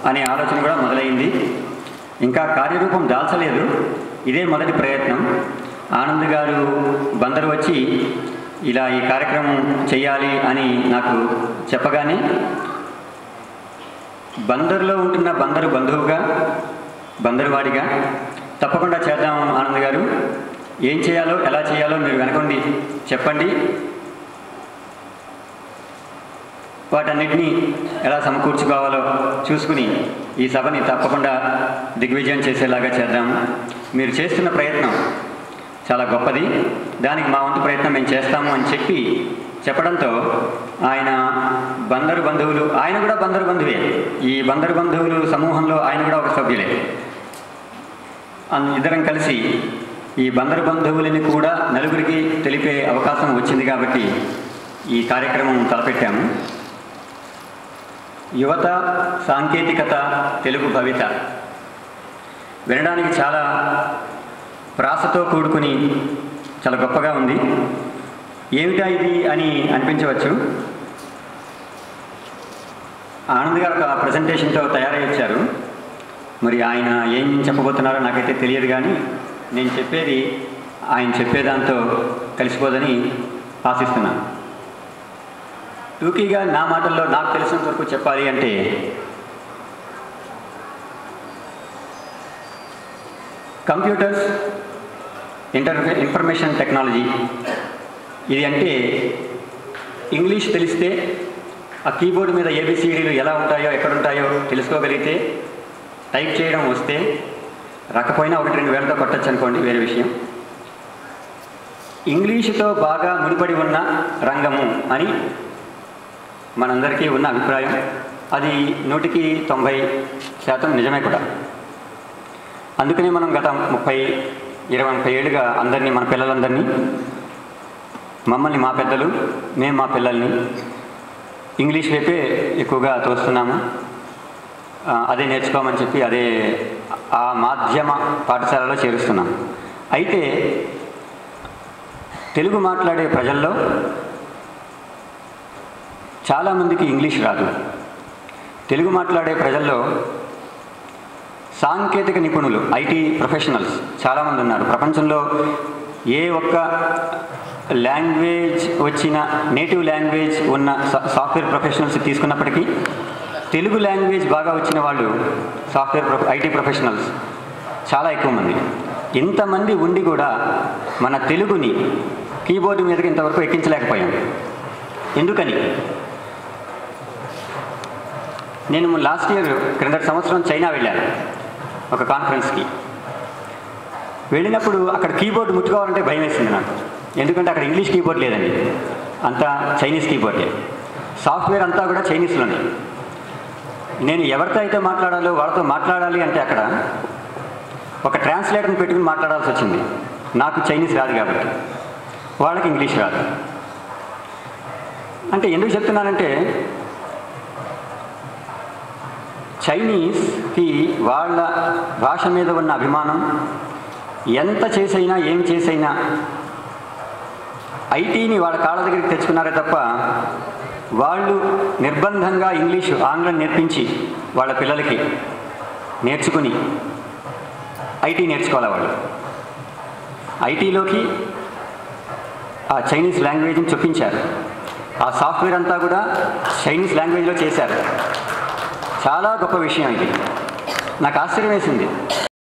అనే ఆలోచన కూడా మొదలైంది. ఇంకా కార్యరూపం దాల్చలేదు. ఇదే మొదటి ప్రయత్నం. ఆనంద్ గారు బందరు వచ్చి ఇలా ఈ కార్యక్రమం చేయాలి అని నాకు చెప్పగానే బందరులో ఉంటున్న బందరు బంధువుగా, బందరువాడిగా తప్పకుండా చేద్దాం ఆనంద్ గారు, ఏం చేయాలో ఎలా చేయాలో మీరు వెనకండి చెప్పండి, వాటన్నిటినీ ఎలా సమకూర్చుకోవాలో చూసుకుని ఈ సభని తప్పకుండా దిగ్విజయం చేసేలాగా చేద్దాము. మీరు చేస్తున్న ప్రయత్నం చాలా గొప్పది, దానికి మా వంతు ప్రయత్నం మేము చేస్తాము అని చెప్పడంతో ఆయన బందరు బంధువులు, ఆయన కూడా బందరు బంధువే, ఈ బందరు బంధువులు సమూహంలో ఆయన కూడా ఒక సభ్యులే, ఇద్దరం కలిసి ఈ బందరు బంధువులని కూడా నలుగురికి తెలిపే అవకాశం వచ్చింది కాబట్టి ఈ కార్యక్రమం తలపెట్టాము. యువత, సాంకేతికత, తెలుగు భవిత వినడానికి చాలా ప్రాసతో కూడుకుని చాలా గొప్పగా ఉంది. ఏమిటా ఇది అని అనిపించవచ్చు. ఆనంద్ గారు ఒక ప్రజెంటేషన్తో తయారై వచ్చారు. మరి ఆయన ఏం చెప్పబోతున్నారో నాకైతే తెలియదు, కానీ నేను చెప్పేది ఆయన చెప్పేదాంతో కలిసిపోదని ఆశిస్తున్నాను. టూకీగా నా మాటల్లో నాకు తెలిసినంత వరకు చెప్పాలి అంటే కంప్యూటర్స్, ఇన్ఫర్మేషన్ టెక్నాలజీ ఇది అంటే ఇంగ్లీష్ తెలిస్తే ఆ కీబోర్డు మీద ఏబిసిడీలు ఎలా ఉంటాయో ఎక్కడుంటాయో తెలుసుకోగలిగితే, టైప్ చేయడం వస్తే, రాకపోయినా 1-2 వేలతో కొట్టచ్చు అనుకోండి, వేరే విషయం. ఇంగ్లీషుతో బాగా ముడిపడి ఉన్న రంగము అని మనందరికీ ఉన్న అభిప్రాయం. అది 100% నిజమే కూడా. అందుకనే మనం గత 30-20 ఏళ్ళుగా అందరినీ, మన పిల్లలందరినీ, మమ్మల్ని మా పెద్దలు, మేము మా పిల్లల్ని ఇంగ్లీష్ వైపే ఎక్కువగా తోస్తున్నాము. అదే నేర్చుకోమని చెప్పి అదే ఆ మాధ్యమ పాఠశాలలో చేరుస్తున్నాం. అయితే తెలుగు మాట్లాడే ప్రజల్లో చాలామందికి ఇంగ్లీష్ రాదు. తెలుగు మాట్లాడే ప్రజల్లో సాంకేతిక నిపుణులు, ఐటీ ప్రొఫెషనల్స్ చాలామంది ఉన్నారు. ప్రపంచంలో ఏ ఒక్క లాంగ్వేజ్ వచ్చిన, నేటివ్ లాంగ్వేజ్ ఉన్న సాఫ్ట్వేర్ ప్రొఫెషనల్స్ తీసుకున్నప్పటికీ తెలుగు లాంగ్వేజ్ బాగా వచ్చిన వాళ్ళు ఐటీ ప్రొఫెషనల్స్ చాలా ఎక్కువ మంది. ఇంతమంది ఉండి కూడా మన తెలుగుని కీబోర్డు మీదకి ఇంతవరకు ఎక్కించలేకపోయాం. ఎందుకని? నేను లాస్ట్ ఇయర్, క్రిందటి సంవత్సరం చైనా వెళ్ళాను ఒక కాన్ఫరెన్స్కి. వెళ్ళినప్పుడు అక్కడ కీబోర్డు ముట్టుకోవాలంటే భయం వేసింది నాకు. ఎందుకంటే అక్కడ ఇంగ్లీష్ కీబోర్డ్ లేదండి, అంతా చైనీస్ కీబోర్డే. సాఫ్ట్వేర్ అంతా కూడా చైనీస్లోనే. నేను ఎవరితో అయితే మాట్లాడాలో వాళ్ళతో మాట్లాడాలి అంటే అక్కడ ఒక ట్రాన్స్లేటర్ని పెట్టుకుని మాట్లాడాల్సి వచ్చింది. నాకు చైనీస్ రాదు కాబట్టి, వాళ్ళకి ఇంగ్లీష్ రాదు. అంటే ఎందుకు చెప్తున్నానంటే, చైనీస్కి వాళ్ళ భాష మీద ఉన్న అభిమానం, ఎంత చేసైనా ఏం చేసైనా ఐటీని వాళ్ళ కాళ్ళ దగ్గరికి తెచ్చుకున్నారే తప్ప, వాళ్ళు నిర్బంధంగా ఇంగ్లీషు, ఆంగ్లం నేర్పించి వాళ్ళ పిల్లలకి నేర్చుకుని ఐటీ నేర్చుకోవాలి. వాళ్ళు ఐటీలోకి ఆ చైనీస్ లాంగ్వేజ్ని చొప్పించారు. ఆ సాఫ్ట్వేర్ అంతా కూడా చైనీస్ లాంగ్వేజ్లో చేశారు. చాలా గొప్ప విషయం ఇది. నాకు ఆశ్చర్యం వేసింది.